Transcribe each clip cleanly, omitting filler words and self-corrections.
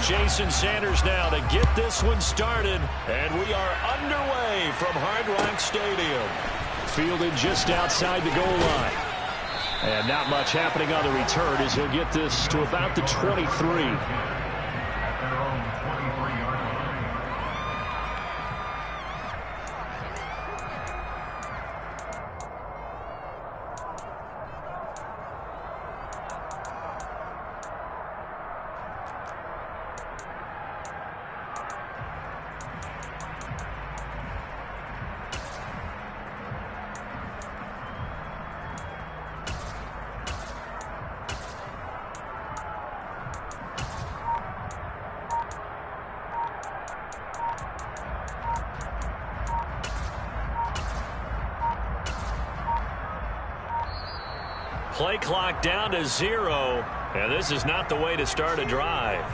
Jason Sanders now to get this one started. And we are underway from Unranked Stadium. Fielded just outside the goal line. And not much happening on the return as he'll get this to about the 23. Play clock down to 0, and this is not the way to start a drive.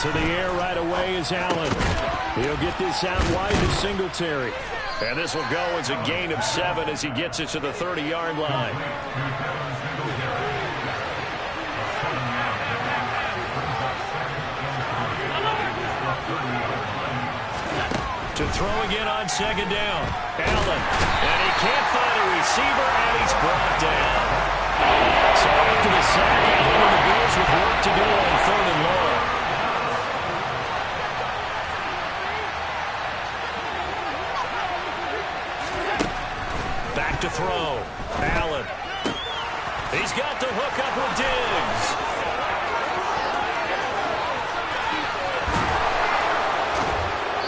To the air right away is Allen. He'll get this out wide to Singletary. And this will go as a gain of 7 as he gets it to the 30-yard line. To throw again on second down. Allen. And he can't find a receiver, and he's brought down. So after the sack, Allen and the Bills with work to do on 3rd and long. Back to throw. Allen. He's got the hook up with Diggs.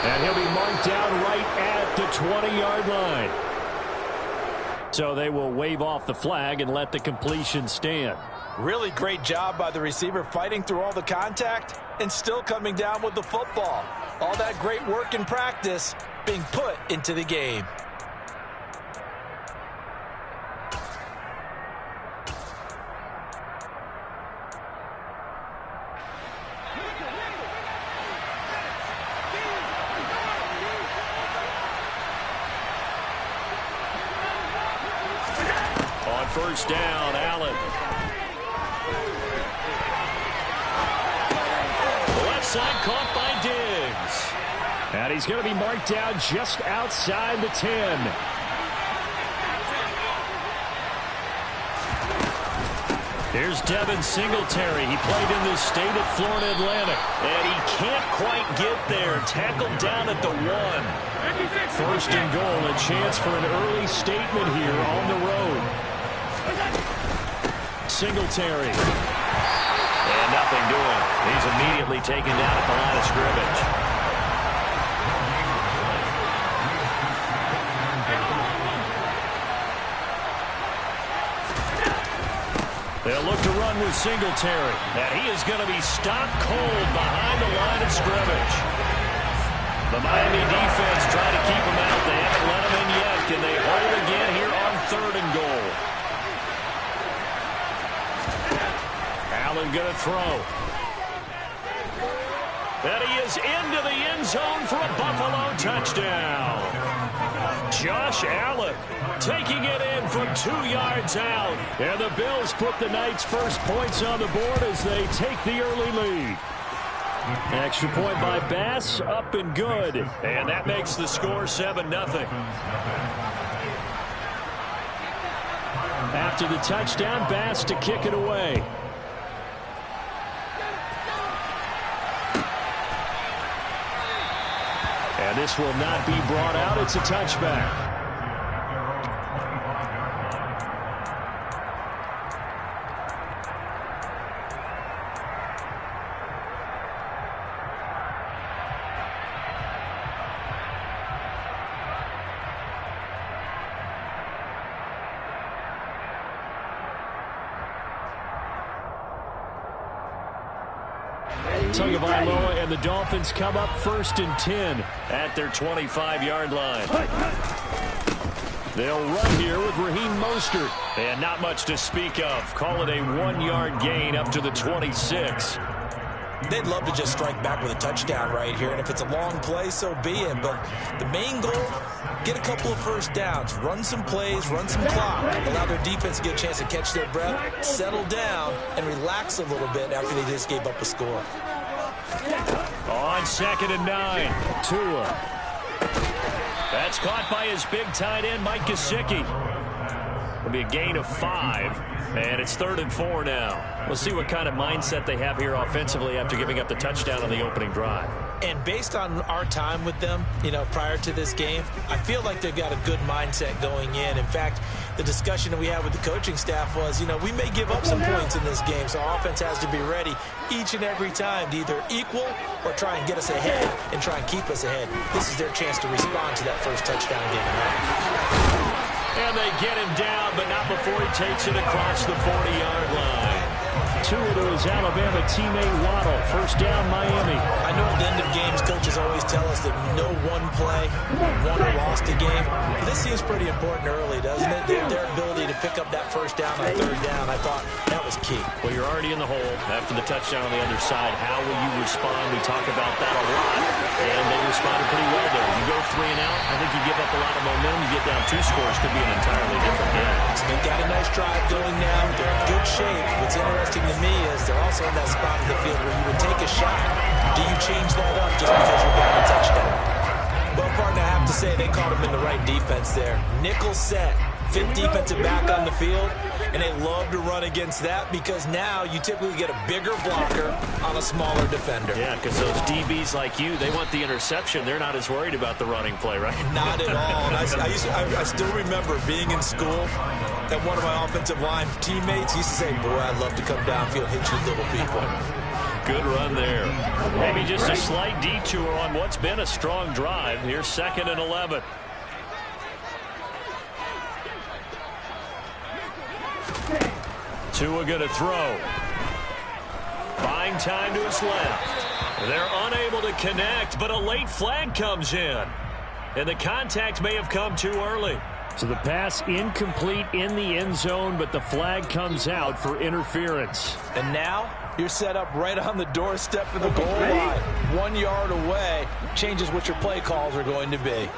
And he'll be marked down right at the 20-yard line. So they will wave off the flag and let the completion stand. Really great job by the receiver fighting through all the contact and still coming down with the football. All that great work in practice being put into the game. First down, Allen. Left side caught by Diggs. And he's going to be marked down just outside the 10. Here's Devin Singletary. He played in the state at Florida Atlantic. And he can't quite get there. Tackled down at the 1. First and goal, a chance for an early statement here on the road. Singletary. And nothing doing. He's immediately taken down at the line of scrimmage. They'll look to run with Singletary. And he is going to be stopped cold behind the line of scrimmage. The Miami defense trying to keep him out. They haven't let him in yet. Can they hold again here on 3rd and goal? Allen going to throw. And he is into the end zone for a Buffalo touchdown. Josh Allen taking it in from 2 yards out. And the Bills put the Knights' first points on the board as they take the early lead. Extra point by Bass, up and good. And that makes the score 7-0. After the touchdown, Bass to kick it away. And this will not be brought out. It's a touchback. Tagovailoa and the Dolphins come up 1st and 10 at their 25-yard line. They'll run here with Raheem Mostert. And not much to speak of. Call it a 1-yard gain up to the 26. They'd love to just strike back with a touchdown right here, and if it's a long play, so be it. But the main goal, get a couple of first downs, run some plays, run some clock, allow their defense to get a chance to catch their breath, settle down, and relax a little bit after they just gave up a score. On 2nd and 9, Tua. That's caught by his big tight end, Mike Gesicki. It'll be a gain of 5, and it's 3rd and 4 now. We'll see what kind of mindset they have here offensively after giving up the touchdown on the opening drive. And based on our time with them, prior to this game, I feel like they've got a good mindset going in. In fact, the discussion that we had with the coaching staff was, we may give up some points in this game, so our offense has to be ready each and every time to either equal or try and get us ahead and try and keep us ahead. This is their chance to respond to that first touchdown given up. And they get him down, but not before he takes it across the 40-yard line. Tua to his Alabama teammate Waddle. 1st down, Miami. I know at the end of games, coaches always tell us that no one play won or lost a game. But this seems pretty important early, doesn't it? Their ability to pick up that 1st down on 3rd down, I thought that was key. Well, you're already in the hole after the touchdown on the other side. How will you respond? We talk about that a lot, and they responded pretty well there. You go 3 and out, I think you give up a lot of momentum. You get down 2 scores, could be an entirely different game. So they've got a nice drive going now. They're in good shape. What's interesting to me is they're also in that spot in the field where you would take a shot. Do you change that up just because you're getting a touchdown? Well, partner, I have to say they caught him in the right defense there. Nickel set, 5th defensive back on the field, and they love to run against that because now you typically get a bigger blocker on a smaller defender. Yeah, because those DBs like you, they want the interception. They're not as worried about the running play, right? Not at all. And I still remember being in school, and one of my offensive line teammates used to say, boy, I'd love to come downfield, hit you little people. Good run there. Maybe just a slight detour on what's been a strong drive. Here's 2nd and 11. Tua going to throw. Buying time to his left. They're unable to connect, but a late flag comes in. And the contact may have come too early. So the pass incomplete in the end zone, but the flag comes out for interference. And now you're set up right on the doorstep of the goal line. 1 yard away changes what your play calls are going to be.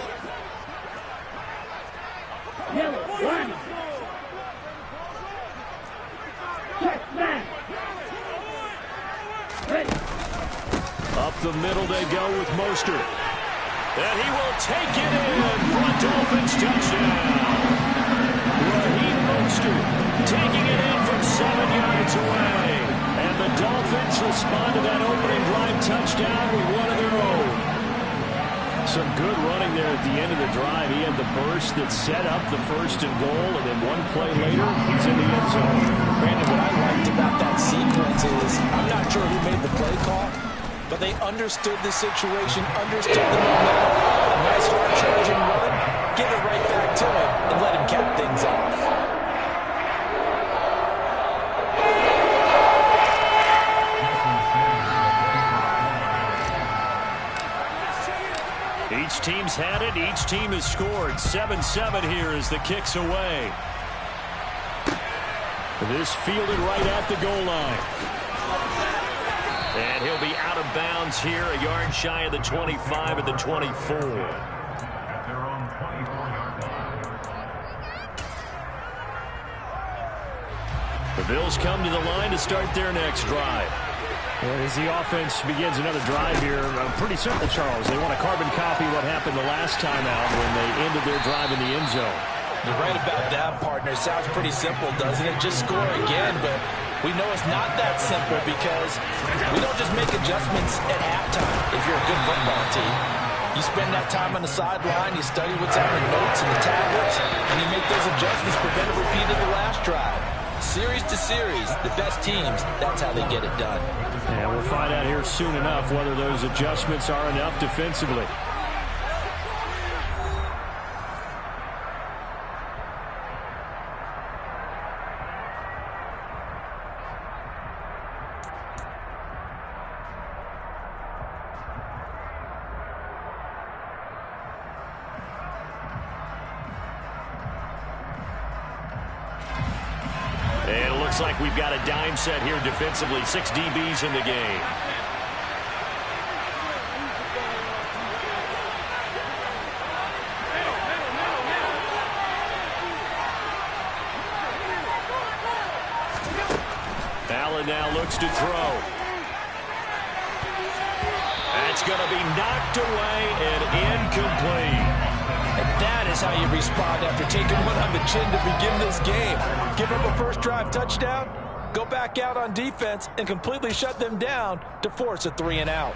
Up the middle they go with Mostert. And he will take it in for a Dolphins touchdown. Raheem Mostert taking it in from 7 yards away. And the Dolphins respond to that opening drive touchdown with one of their own. Some good running there at the end of the drive. He had the burst that set up the 1st and goal, and then one play later, he's in the end zone. Brandon, what I liked about that sequence is, I'm not sure who made the play call, but they understood the situation, understood the momentum. A nice hard charging run, give it right back to him, and let him cap things off. Each team's had it. Each team has scored. 7-7 here as the kick's away. This fielded right at the goal line. And he'll be out of bounds here, a yard shy of the 25 at the 24. The Bills come to the line to start their next drive. And as the offense begins another drive here, pretty simple, Charles. They want to carbon copy what happened the last time out when they ended their drive in the end zone. You're right about that, partner. Sounds pretty simple, doesn't it? Just score again, but we know it's not that simple because we don't just make adjustments at halftime if you're a good football team. You spend that time on the sideline, you study what's on the notes and the tablets, and you make those adjustments, prevent a repeat of the last drive. Series to series, the best teams, that's how they get it done. And we'll find out here soon enough whether those adjustments are enough defensively. looks like we've got a dime set here defensively. 6 DBs in the game. Allen now looks to throw. That's going to be knocked away and incomplete. And that is how you respond after taking one on the chin to begin this game. Give up a first drive touchdown, go back out on defense, and completely shut them down to force a 3-and-out.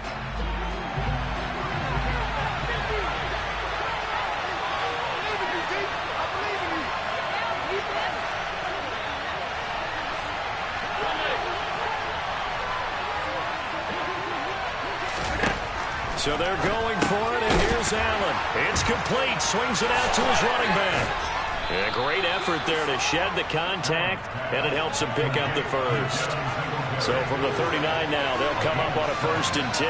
So they're going for it, and here's Allen. It's complete. Swings it out to his running back. And a great effort there to shed the contact, and it helps him pick up the first. So from the 39 now, they'll come up on a 1st and 10.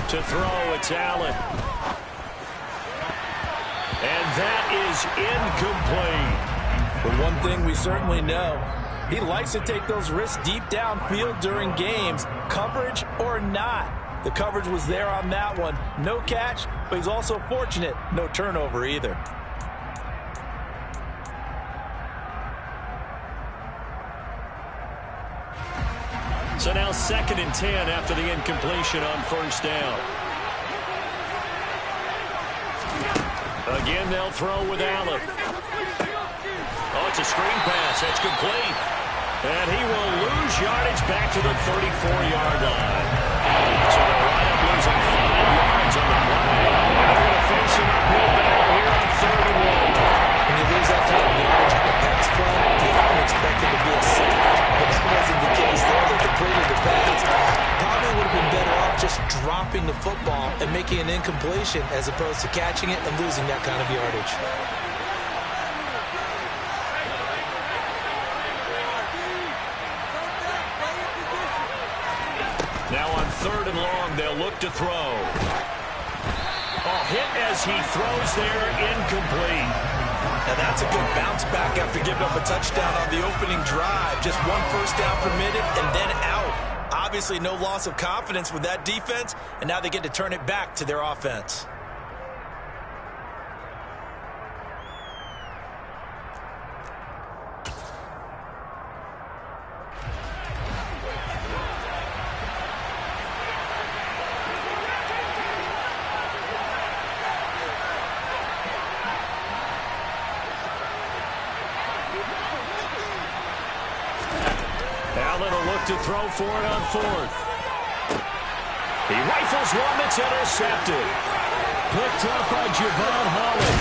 To throw, it's Allen. And that is incomplete. But one thing we certainly know, he likes to take those risks deep downfield during games, coverage or not. The coverage was there on that one. No catch, but he's also fortunate. No turnover either. So now 2nd and 10 after the incompletion on 1st down. Again, they'll throw with Allen. Oh, it's a screen pass. That's complete. And he will lose yardage back to the 34-yard line. So they're right up losing 5 yards on the play. And they're going to face an uphill battle here on 3rd and 1. When you lose that kind of yardage on the pass play, you often expect it to be a sack. But that wasn't the case there. They completed the pass. Probably would have been better off just dropping the football and making an incompletion as opposed to catching it and losing that kind of yardage. Now on 3rd and long, they'll look to throw. Oh, hit as he throws there, incomplete. Now that's a good bounce back after giving up a touchdown on the opening drive. Just 1 first down permitted and then out. Obviously no loss of confidence with that defense, and now they get to turn it back to their offense. To throw for it on 4th. He rifles one that's intercepted. Picked up by Javon Holland.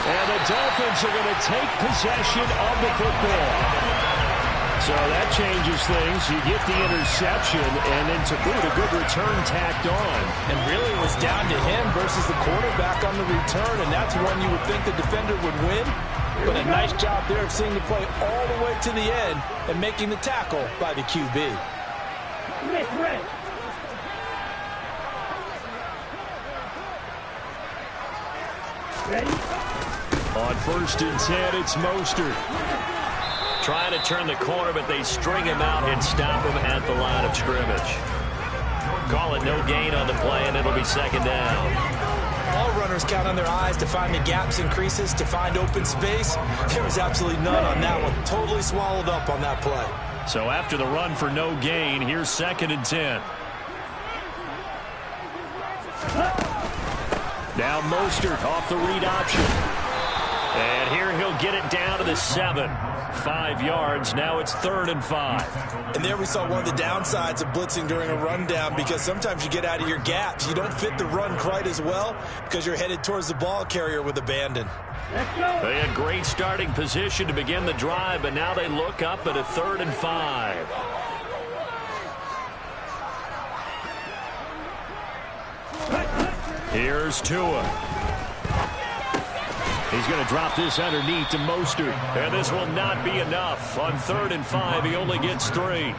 And the Dolphins are going to take possession of the football. So that changes things. You get the interception, and then to boot, a good return tacked on. And really it was down to him versus the quarterback on the return, and that's one you would think the defender would win. But a nice job there of seeing the play all the way to the end and making the tackle by the QB. Ready? On 1st and 10, it's Mostert. Trying to turn the corner, but they string him out and stop him at the line of scrimmage. Call it no gain on the play, and it'll be 2nd down. All runners count on their eyes to find the gaps and creases, to find open space. There was absolutely none on that one. Totally swallowed up on that play. So after the run for no gain, here's 2nd and 10. Now Mostert off the read option. And here he'll get it down to the 7. 5 yards. Now it's 3rd and 5. And there we saw one of the downsides of blitzing during a rundown, because sometimes you get out of your gaps. You don't fit the run quite as well because you're headed towards the ball carrier with abandon. They had great starting position to begin the drive, but now they look up at a 3rd and 5. Here's Tua. He's going to drop this underneath to Mostert. And this will not be enough. On 3rd and 5, he only gets 3.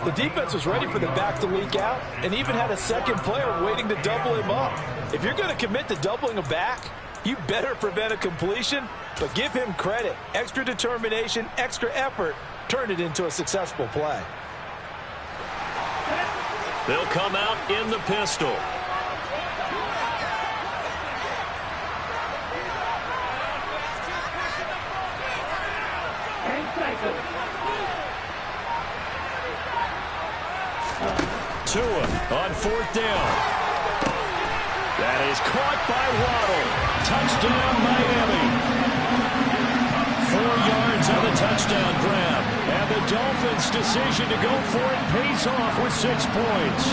The defense was ready for the back to leak out and even had a second player waiting to double him up. If you're going to commit to doubling a back, You better prevent a completion, but give him credit. Extra determination, extra effort, turned it into a successful play. They'll come out in the pistol. Tua on 4th down. That is caught by Waddle. Touchdown, Miami. 4 yards on the touchdown grab. And the Dolphins' decision to go for it pays off with 6 points.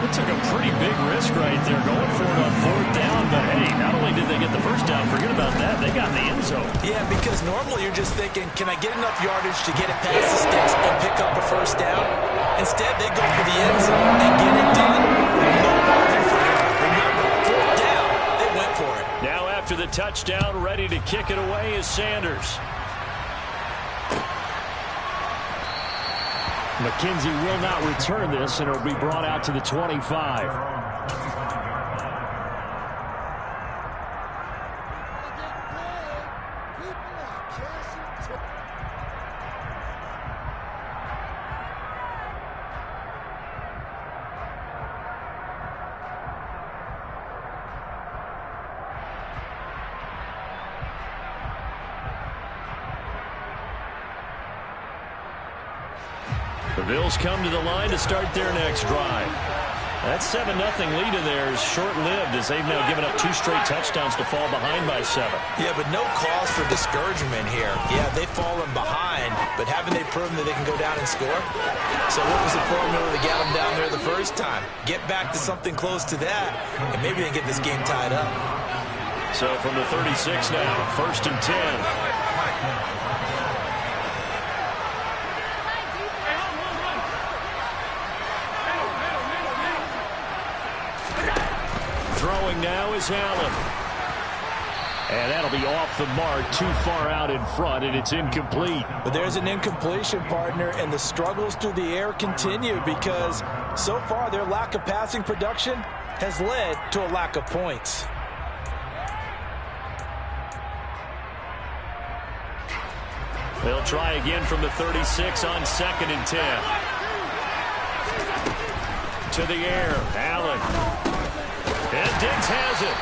It took a pretty big risk right there going for it on 4th down. But, hey, not only did they get the first down, forget about that, they got in the end zone. Yeah, because normally you're just thinking, can I get enough yardage to get it past the sticks and pick up a first down? Instead, they go for the end zone and get it done. No margin for error. Remember, 4th down, they went for it. Now after the touchdown, ready to kick it away is Sanders. McKenzie will not return this, and it'll be brought out to the 25. The Bills come to the line to start their next drive. That 7-0 lead of theirs short-lived as they've now given up 2 straight touchdowns to fall behind by 7. Yeah, but no cause for discouragement here. Yeah, they've fallen behind, but haven't they proven that they can go down and score? So what was the formula that got them down there the first time? Get back to something close to that, and maybe they get this game tied up. So from the 36 now, 1st and 10. Throwing now is Allen. And that'll be off the mark, too far out in front, and it's incomplete. But there's an incompletion, partner, and the struggles through the air continue because so far their lack of passing production has led to a lack of points. They'll try again from the 36 on 2nd and 10. To the air, Allen. And Diggs has it.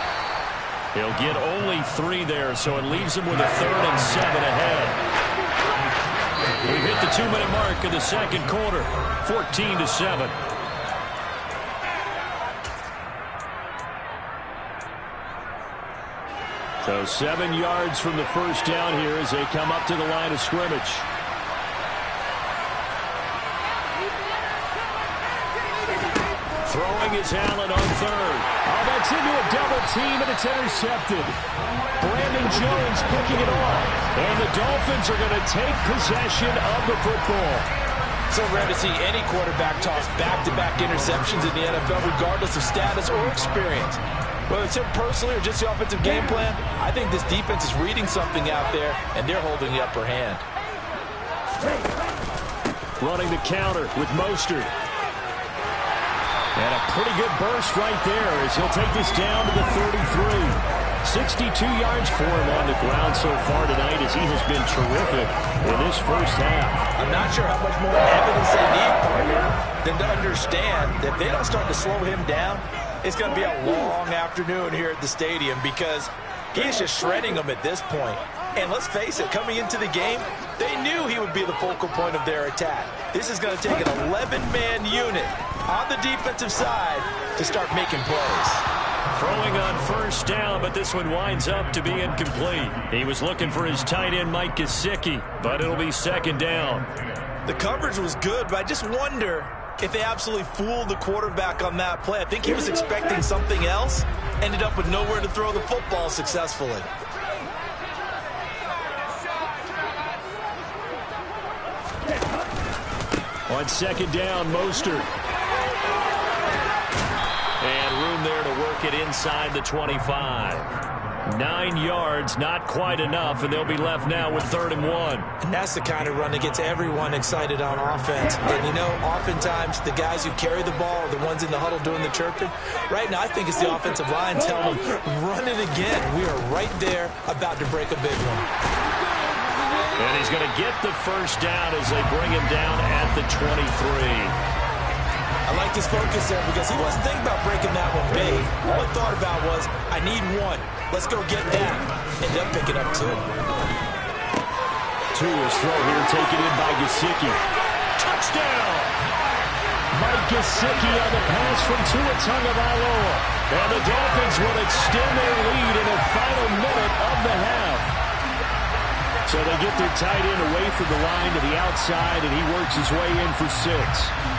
He'll get only 3 there, so it leaves him with a 3rd and 7 ahead. We've hit the 2-minute mark of the second quarter, 14-7. So 7 yards from the first down here as they come up to the line of scrimmage. Throwing is Allen on 3rd. Oh, that's into a double team, and it's intercepted. Brandon Jones picking it off. And the Dolphins are going to take possession of the football. So rare to see any quarterback toss back-to-back interceptions in the NFL, regardless of status or experience. Whether it's him personally or just the offensive game plan, I think this defense is reading something out there, and they're holding the upper hand. Running the counter with Mostert. And a pretty good burst right there as he'll take this down to the 33. 62 yards for him on the ground so far tonight as he has been terrific in this first half. I'm not sure how much more evidence they need, partner, than to understand that if they don't start to slow him down, it's going to be a long afternoon here at the stadium because he is just shredding them at this point. And let's face it, coming into the game, they knew he would be the focal point of their attack. This is going to take an 11-man unit on the defensive side to start making plays. Throwing on first down, but this one winds up to be incomplete. He was looking for his tight end, Mike Gesicki, but it'll be 2nd down. The coverage was good, but I just wonder if they absolutely fooled the quarterback on that play. I think he was expecting something else, ended up with nowhere to throw the football successfully. On 2nd down, Mostert. And room there to work it inside the 25. 9 yards, not quite enough, and they'll be left now with 3rd and 1. And that's the kind of run that gets everyone excited on offense. And, you know, oftentimes the guys who carry the ball are the ones in the huddle doing the chirping. Right now, I think it's the offensive line telling them, run it again. We are right there about to break a big one. And he's going to get the first down as they bring him down at the 23. I like this focus there because he wasn't thinking about breaking that one big. All he thought about was, I need one. Let's go get that. End up picking up 2. Tua's throw here taken in by Gesicki. Touchdown! Mike Gesicki on the pass from Tua Tagovailoa. And the Dolphins will extend their lead in the final minute of the half. So they get their tight end away from the line to the outside, and he works his way in for 6.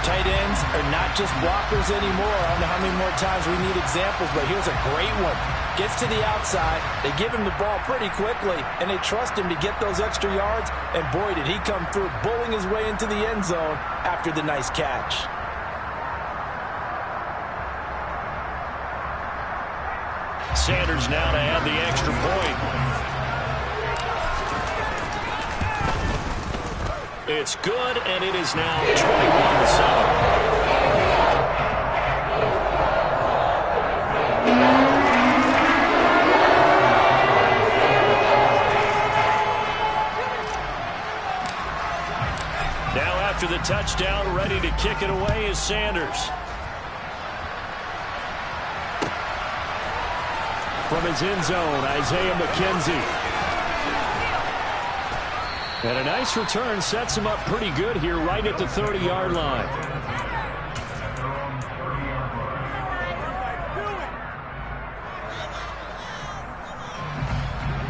Tight ends are not just blockers anymore. I don't know how many more times we need examples, but here's a great one. Gets to the outside, they give him the ball pretty quickly, and they trust him to get those extra yards, and boy, did he come through, bowling his way into the end zone after the nice catch. Sanders now to add the extra point. It's good, and it is now 21-7. Now after the touchdown, ready to kick it away is Sanders. From his end zone, Isaiah McKenzie. And a nice return sets him up pretty good here right at the 30-yard line.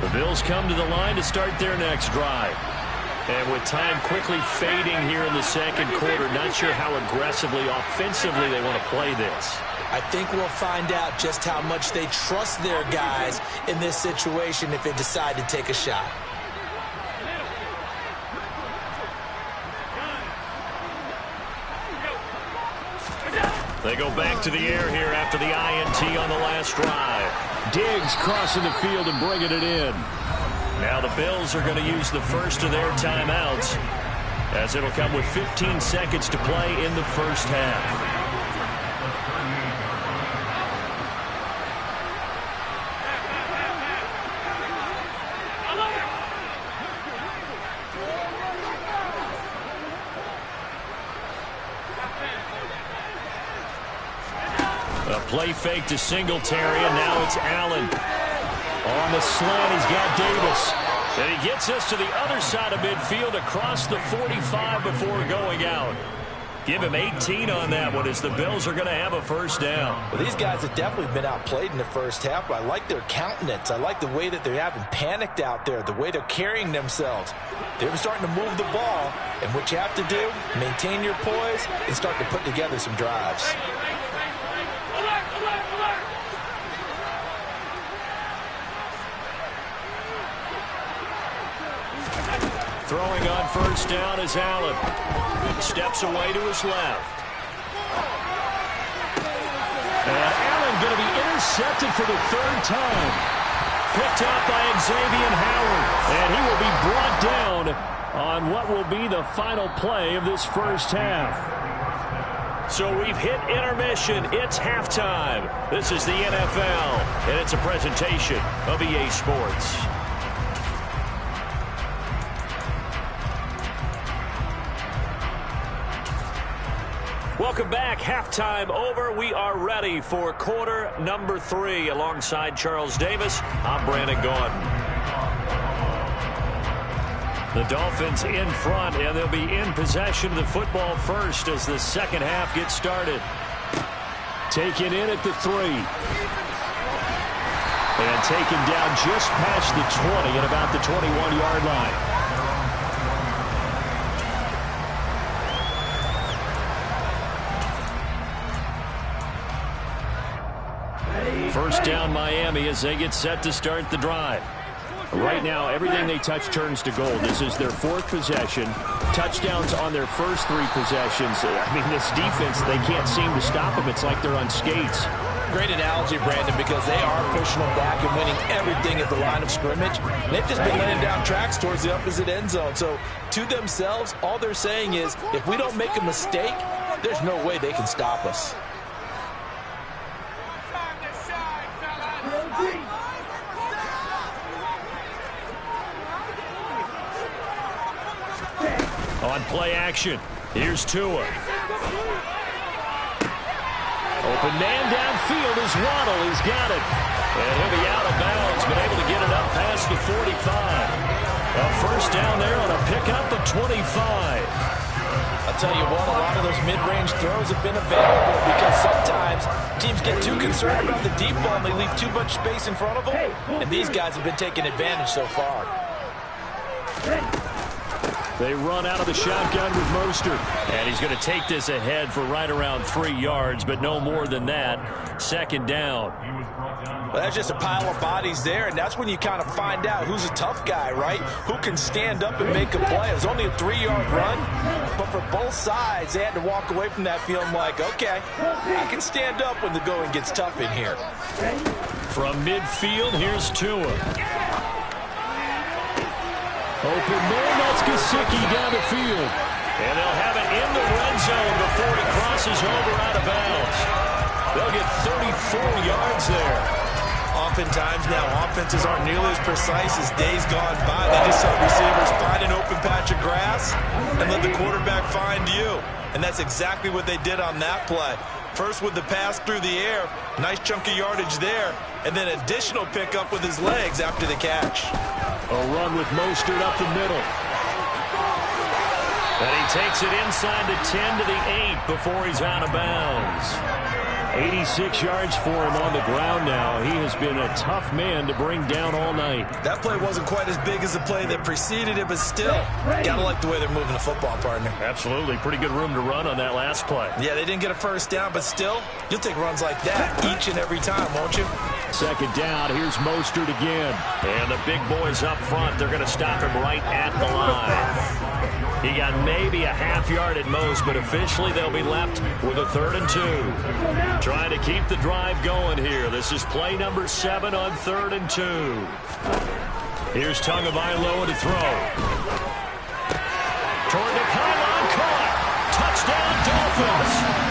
The Bills come to the line to start their next drive. And with time quickly fading here in the second quarter, not sure how aggressively, offensively they want to play this. I think we'll find out just how much they trust their guys in this situation if they decide to take a shot. They go back to the air here after the INT on the last drive. Diggs crossing the field and bringing it in. Now the Bills are going to use the first of their timeouts, as it'll come with 15 seconds to play in the first half. A play fake to Singletary, and now it's Allen. On the slant, he's got Davis. And he gets us to the other side of midfield across the 45 before going out. Give him 18 on that one as the Bills are going to have a first down. Well, these guys have definitely been outplayed in the first half, but I like their countenance. I like the way that they haven't panicked out there, the way they're carrying themselves. They're starting to move the ball, and what you have to do, maintain your poise and start to put together some drives. Throwing on first down is Allen. Steps away to his left. And Allen going to be intercepted for the 3rd time. Picked up by Xavier Howard. And he will be brought down on what will be the final play of this first half. So we've hit intermission. It's halftime. This is the NFL, and it's a presentation of EA Sports. Welcome back. Halftime over. We are ready for quarter number 3. Alongside Charles Davis, I'm Brandon Gordon. The Dolphins in front, and they'll be in possession of the football first as the second half gets started. Taken in at the 3. And taken down just past the 20 at about the 21-yard line. First down Miami as they get set to start the drive. Right now, everything they touch turns to gold. This is their 4th possession. Touchdowns on their first 3 possessions. I mean, this defense, they can't seem to stop them. It's like they're on skates. Great analogy, Brandon, because they are pushing them back and winning everything at the line of scrimmage. And they've just been laying down tracks towards the opposite end zone. So to themselves, all they're saying is, if we don't make a mistake, there's no way they can stop us. On play action, here's Tua. Open man downfield is Waddle. He's got it. And he'll be out of bounds, but able to get it up past the 45. A first down there on a pickup of 25. I'll tell you what, a lot of those mid-range throws have been available because sometimes teams get too concerned about the deep ball and they leave too much space in front of them. And these guys have been taking advantage so far. They run out of the shotgun with Mostert. And he's going to take this ahead for right around 3 yards, but no more than that. Second down. Well, that's just a pile of bodies there, and that's when you kind of find out who's a tough guy, right? Who can stand up and make a play. It was only a 3-yard run, but for both sides, they had to walk away from that feeling like, okay, I can stand up when the going gets tough in here. From midfield, here's Tua. Open man, that's Gesicki down the field. And they'll have it in the red zone before he crosses over out of bounds. They'll get 34 yards there. Oftentimes now, offenses aren't nearly as precise as days gone by. They just saw receivers find an open patch of grass and let the quarterback find you. And that's exactly what they did on that play. First with the pass through the air, nice chunk of yardage there, and then additional pickup with his legs after the catch. A run with Mostert up the middle. And he takes it inside the 10 to the 8 before he's out of bounds. 86 yards for him on the ground now. He has been a tough man to bring down all night. That play wasn't quite as big as the play that preceded it, but still, gotta like the way they're moving the football, partner. Absolutely. Pretty good room to run on that last play. Yeah, they didn't get a first down, but still, you'll take runs like that each and every time, won't you? Second down, here's Mostert again. And the big boys up front, they're going to stop him right at the line. He got maybe a half yard at most, but officially they'll be left with a 3rd and 2. Trying to keep the drive going here. This is play number 7 on 3rd and 2. Here's Tagovailoa to throw. Toward the pylon, caught. Touchdown, Dolphins.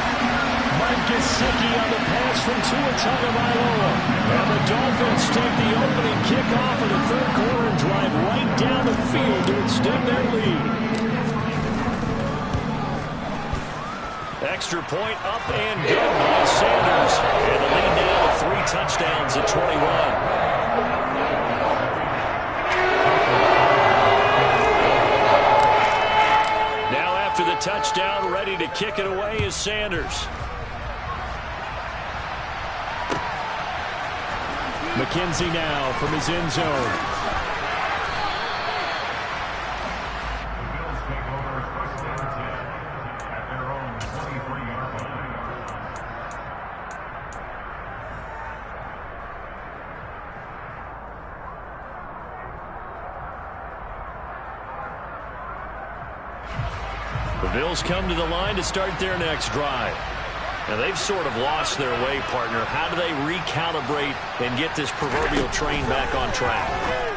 Gesicki on the pass from Tua Tagovailoa. And the Dolphins take the opening kickoff of the 3rd quarter and drive right down the field to extend their lead. Extra point up and good by Sanders. And the lead now to 3 touchdowns at 21. Now after the touchdown, ready to kick it away is Sanders. McKenzie now from his end zone. The Bills come to the line to start their next drive. Now, they've sort of lost their way, partner. How do they recalibrate and get this proverbial train back on track?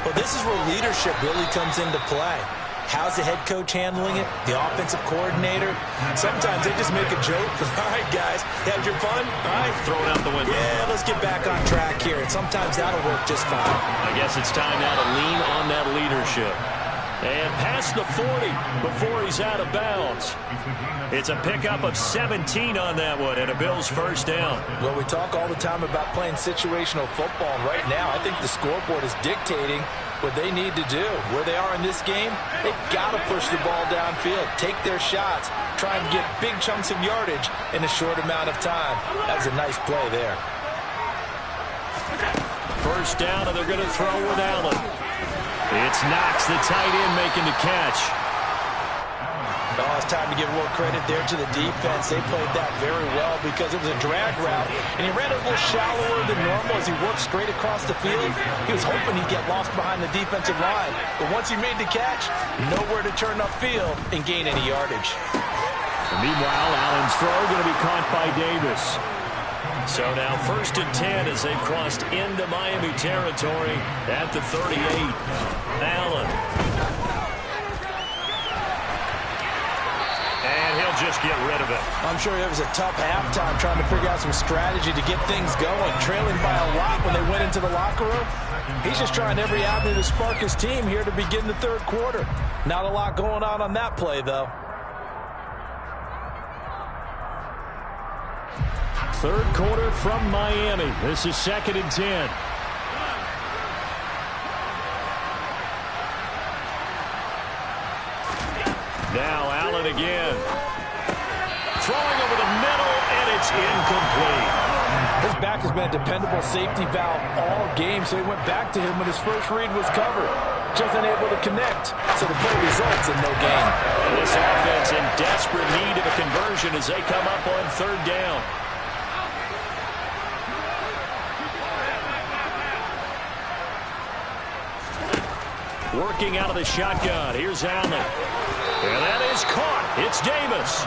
Well, this is where leadership really comes into play. How's the head coach handling it? The offensive coordinator? Sometimes they just make a joke. All right, guys, had your fun? All right. Throw it out the window. Yeah, let's get back on track here. And sometimes that'll work just fine. I guess it's time now to lean on that leadership. And past the 40 before he's out of bounds. It's a pickup of 17 on that one and a Bills first down. Well, we talk all the time about playing situational football. And right now, I think the scoreboard is dictating what they need to do. Where they are in this game, they've got to push the ball downfield, take their shots, try and get big chunks of yardage in a short amount of time. That was a nice play there. First down, and they're going to throw with Allen. It's Knox, the tight end, making the catch. Oh, it's time to give more credit there to the defense. They played that very well because it was a drag route, and he ran a little shallower than normal as he worked straight across the field. He was hoping he'd get lost behind the defensive line, but once he made the catch, nowhere to turn upfield and gain any yardage. And meanwhile, Allen's throw going to be caught by Davis. So now 1st and 10 as they've crossed into Miami territory at the 38. Allen. And he'll just get rid of it. I'm sure it was a tough halftime trying to figure out some strategy to get things going. Trailing by a lot when they went into the locker room. He's just trying every avenue to spark his team here to begin the third quarter. Not a lot going on that play, though. Third quarter from Miami. This is 2nd and 10. Now Allen again. Throwing over the middle, and it's incomplete. His back has been a dependable safety valve all game, so he went back to him when his first read was covered. Just unable to connect, so the play results in no gain. This offense in desperate need of a conversion as they come up on 3rd down. Working out of the shotgun. Here's Allen. And that is caught. It's Davis.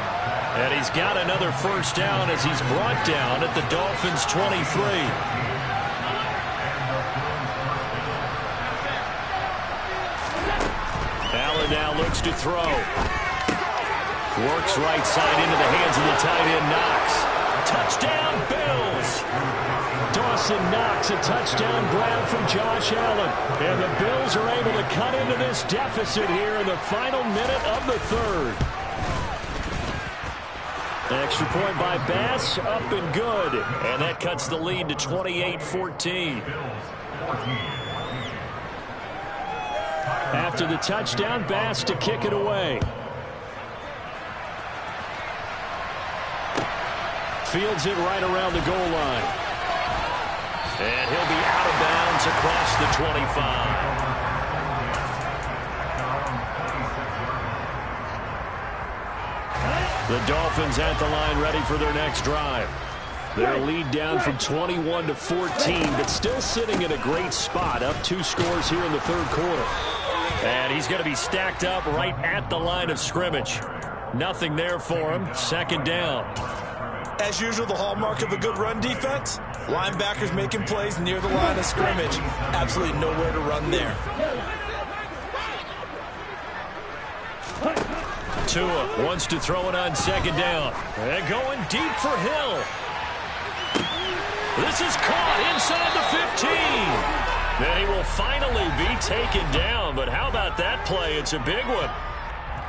And he's got another first down as he's brought down at the Dolphins' 23. Allen now looks to throw. Works right side into the hands of the tight end, Knox. Touchdown, Bills. Dawson Knox, a touchdown grab from Josh Allen. And the Bills are able to cut into this deficit here in the final minute of the third. Extra point by Bass, up and good. And that cuts the lead to 28-14. After the touchdown, Bass to kick it away. Fields it right around the goal line. And he'll be out of bounds across the 25. The Dolphins at the line ready for their next drive. Their lead down from 21 to 14, but still sitting in a great spot, up 2 scores here in the third quarter. And he's going to be stacked up right at the line of scrimmage. Nothing there for him. 2nd down. As usual, the hallmark of a good run defense, linebackers making plays near the line of scrimmage. Absolutely nowhere to run there. Tua wants to throw it on 2nd down. And going deep for Hill. This is caught inside the 15. Then he will finally be taken down. But how about that play? It's a big one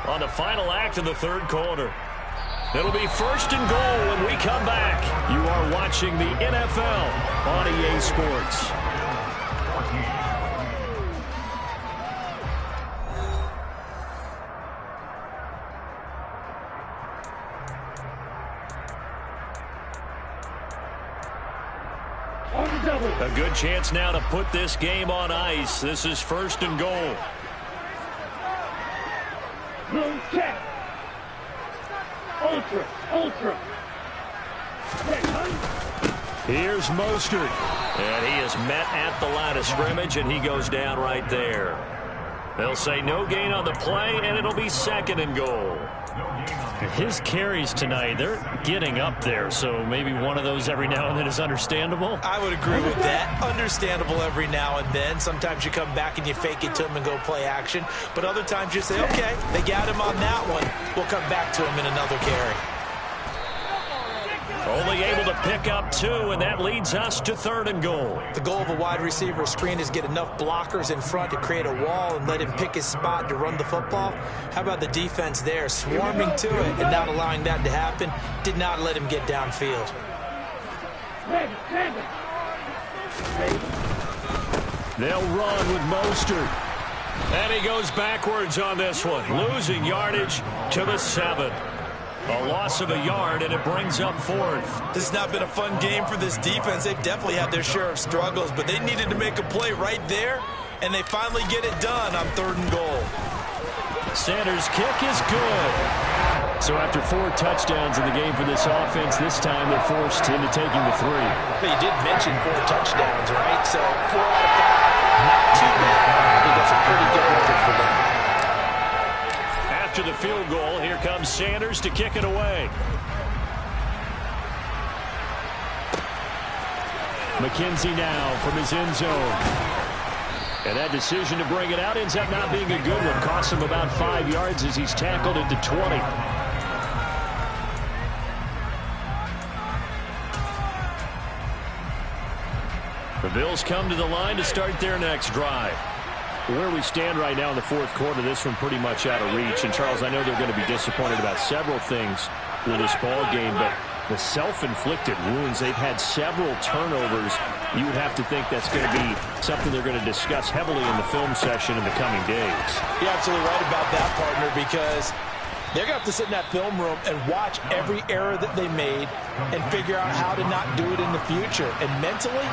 on the final act of the third quarter. It'll be 1st and goal when we come back. You are watching the NFL on EA Sports. A good chance now to put this game on ice. This is 1st and goal. Check. Ultra. Here's Mostert. And he is met at the line of scrimmage, and he goes down right there. They'll say no gain on the play, and it'll be 2nd and goal. His carries tonight, they're getting up there, so maybe one of those every now and then is understandable. I would agree with that. Understandable every now and then. Sometimes you come back and you fake it to him and go play action. But other times you say, okay, they got him on that one. We'll come back to him in another carry. Only able to pick up 2, and that leads us to 3rd and goal. The goal of a wide receiver screen is get enough blockers in front to create a wall and let him pick his spot to run the football. How about the defense there, swarming to it and not allowing that to happen? Did not let him get downfield. They'll run with Mostert. And he goes backwards on this one, losing yardage to the 7. A loss of a yard, and it brings up 4th. This has not been a fun game for this defense. They've definitely had their share of struggles, but they needed to make a play right there, and they finally get it done on 3rd and goal. Sanders' kick is good. So after 4 touchdowns in the game for this offense, this time they're forced into taking the 3. But you did mention 4 touchdowns, right? So 4 out of 5, not too bad. I think that's a pretty good record for them. After the field goal, here comes Sanders to kick it away. McKenzie now from his end zone. And that decision to bring it out ends up not being a good one. Costs him about 5 yards as he's tackled at the 20. The Bills come to the line to start their next drive. Where we stand right now in the fourth quarter, this one pretty much out of reach. And, Charles, I know they're going to be disappointed about several things with this ball game, but the self-inflicted wounds, they've had several turnovers. You would have to think that's going to be something they're going to discuss heavily in the film session in the coming days. You're absolutely right about that, partner, because they're going to have to sit in that film room and watch every error that they made and figure out how to not do it in the future. And mentally,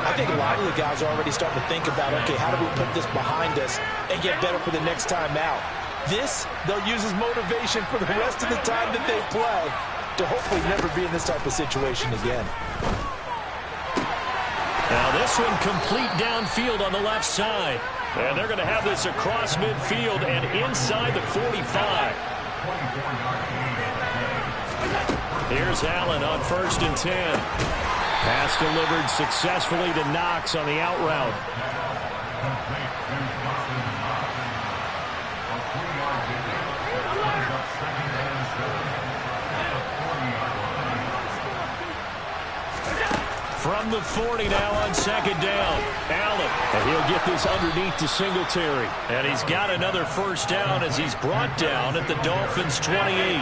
I think a lot of the guys are already starting to think about, okay, how do we put this behind us and get better for the next time out? This, they'll use as motivation for the rest of the time that they play to hopefully never be in this type of situation again. Now this one complete downfield on the left side. And they're going to have this across midfield and inside the 45. Here's Allen on 1st and 10. Pass delivered successfully to Knox on the out route. From the 40 now on 2nd down. Allen, and he'll get this underneath to Singletary. And he's got another first down as he's brought down at the Dolphins' 28.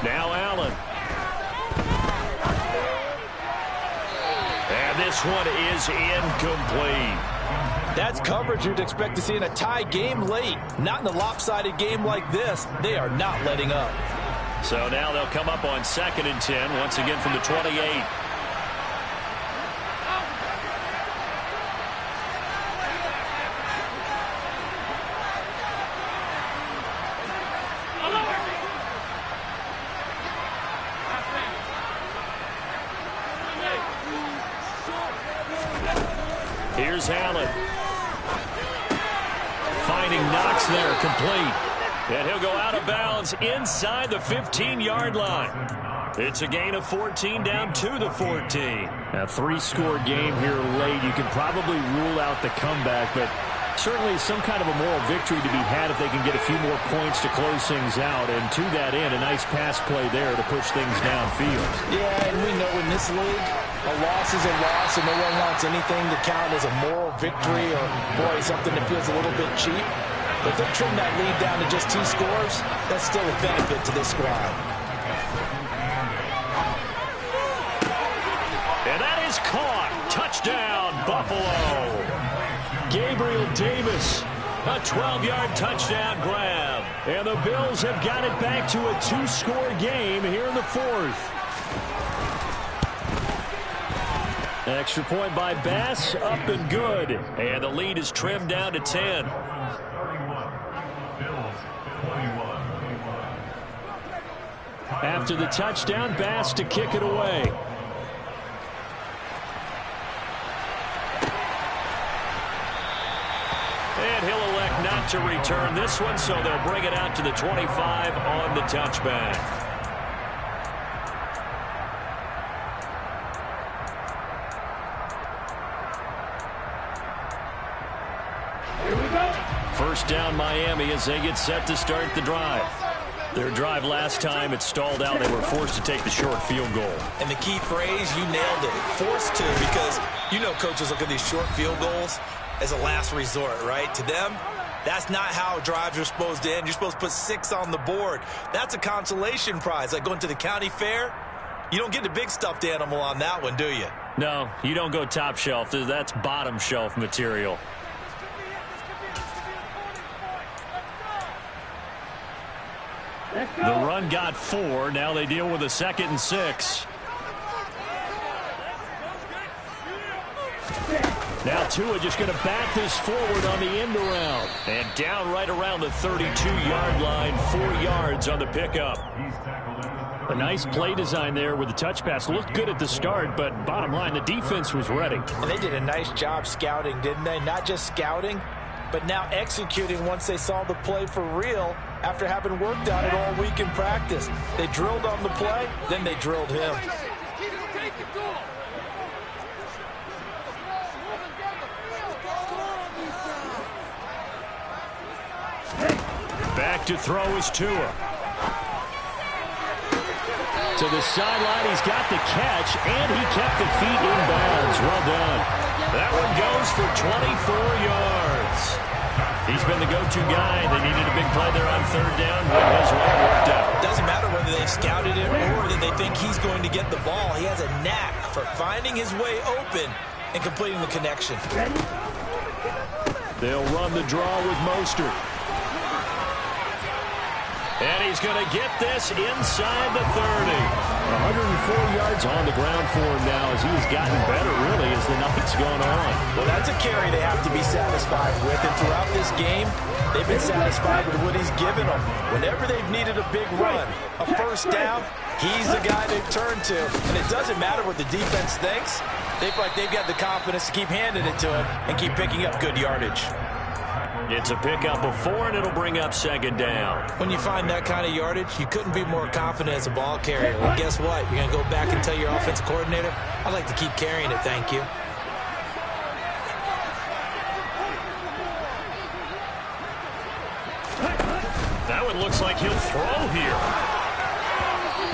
Now Allen. And this one is incomplete. That's coverage you'd expect to see in a tie game late. Not in a lopsided game like this. They are not letting up. So now they'll come up on 2nd and 10, once again from the 28. Here's Allen. Finding Knox there, complete. And he'll go out of bounds inside the 15-yard line. It's a gain of 14 down to the 14. A 3-score game here late. You can probably rule out the comeback, but certainly some kind of a moral victory to be had if they can get a few more points to close things out. And to that end, a nice pass play there to push things downfield. Yeah, and we know in this league, a loss is a loss, and no one wants anything to count as a moral victory or, boy, something that feels a little bit cheap. But if they trim that lead down to just 2 scores, that's still a benefit to this squad. And that is caught. Touchdown, Buffalo. Gabriel Davis, a 12-yard touchdown grab. And the Bills have got it back to a 2-score game here in the 4th. Extra point by Bass, up and good. And the lead is trimmed down to 10. After the touchdown, Bass to kick it away. And he'll elect not to return this one, so they'll bring it out to the 25 on the touchback. First down Miami as they get set to start the drive. Their drive last time, it stalled out. They were forced to take the short field goal. And the key phrase, you nailed it, forced to, because you know coaches look at these short field goals as a last resort, right? To them, that's not how drives are supposed to end. You're supposed to put 6 on the board. That's a consolation prize. Like going to the county fair, you don't get the big stuffed animal on that one, do you? No, you don't go top shelf. That's bottom shelf material. The run got 4. Now they deal with a 2nd and 6. Now Tua just going to bat this forward on the end around. And down right around the 32-yard line, 4 yards on the pickup. A nice play design there with the touch pass. Looked good at the start, but bottom line, the defense was ready. And they did a nice job scouting, didn't they? Not just scouting, but now executing once they saw the play for real after having worked on it all week in practice. They drilled on the play, then they drilled him. Back to throw is Tua. To the sideline, he's got the catch, and he kept the feet in bounds. Well done. That one goes for 24 yards. He's been the go-to guy. They needed a big play there on third down. Went his way, worked out. Doesn't matter whether they scouted it or that they think he's going to get the ball. He has a knack for finding his way open and completing the connection. They'll run the draw with Mostert. And he's going to get this inside the 30. 104 yards on the ground for him now as he's gotten better, really, as the night's gone on. Well, that's a carry they have to be satisfied with. And throughout this game, they've been satisfied with what he's given them. Whenever they've needed a big run, a first down, he's the guy they've turned to. And it doesn't matter what the defense thinks. They feel like they've got the confidence to keep handing it to him and keep picking up good yardage. It's a pickup of 4, and it'll bring up second down. When you find that kind of yardage, you couldn't be more confident as a ball carrier. And guess what? You're going to go back and tell your offensive coordinator, I'd like to keep carrying it, thank you. That one looks like he'll throw here.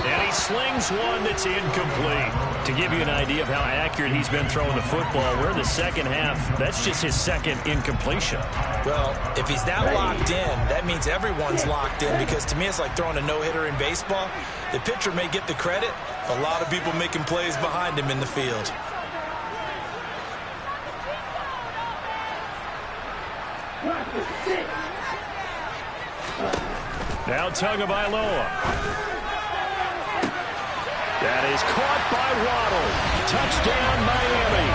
And he slings one that's incomplete. To give you an idea of how accurate he's been throwing the football, we're in the second half. That's just his second incompletion. Well, if he's that locked in, that means everyone's locked in, because to me it's like throwing a no-hitter in baseball. The pitcher may get the credit, a lot of people making plays behind him in the field. Now Tagovailoa. That is caught by Waddle. Touchdown, Miami.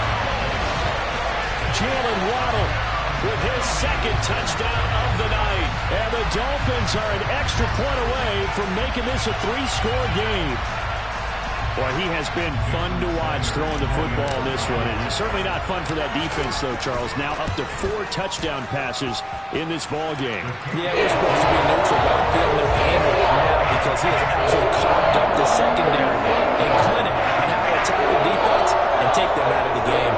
Jalen Waddle with his second touchdown of the night. And the Dolphins are an extra point away from making this a 3-score game. Boy, he has been fun to watch throwing the football in this one. And certainly not fun for that defense, though, Charles. Now up to 4 touchdown passes in this ball game. Yeah, we're supposed to be neutral, but I'm feeling their pain right now because he has absolutely carved up the secondary and clinic on how to attack the defense and take them out of the game.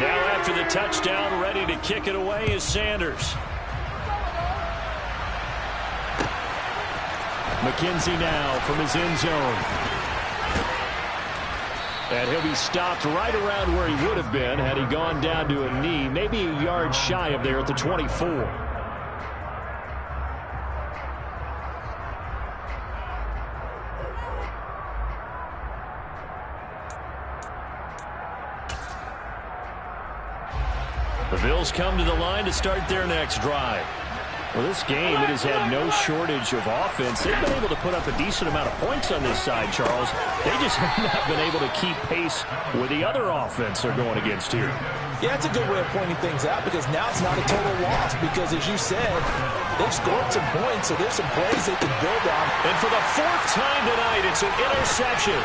Now after the touchdown, ready to kick it away is Sanders. McKenzie now from his end zone. And he'll be stopped right around where he would have been had he gone down to a knee, maybe a yard shy of there at the 24. The Bills come to the line to start their next drive. Well, this game, it has had no shortage of offense. They've been able to put up a decent amount of points on this side, Charles. They just have not been able to keep pace with the other offense they're going against here. Yeah, it's a good way of pointing things out because now it's not a total loss because, as you said, they've scored some points, so there's some plays they can build on. And for the 4th time tonight, it's an interception.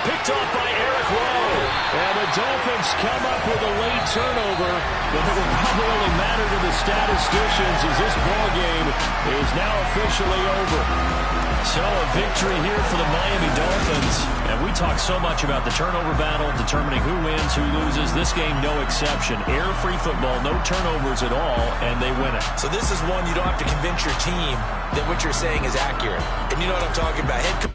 Picked off by Eric Rowe. And the Dolphins come up with a late turnover, but it will probably only matter to the statisticians as this ball game is now officially over. So a victory here for the Miami Dolphins. And we talk so much about the turnover battle, determining who wins, who loses. This game, no exception. Error-free football, no turnovers at all, and they win it. So this is one you don't have to convince your team that what you're saying is accurate. And you know what I'm talking about. Head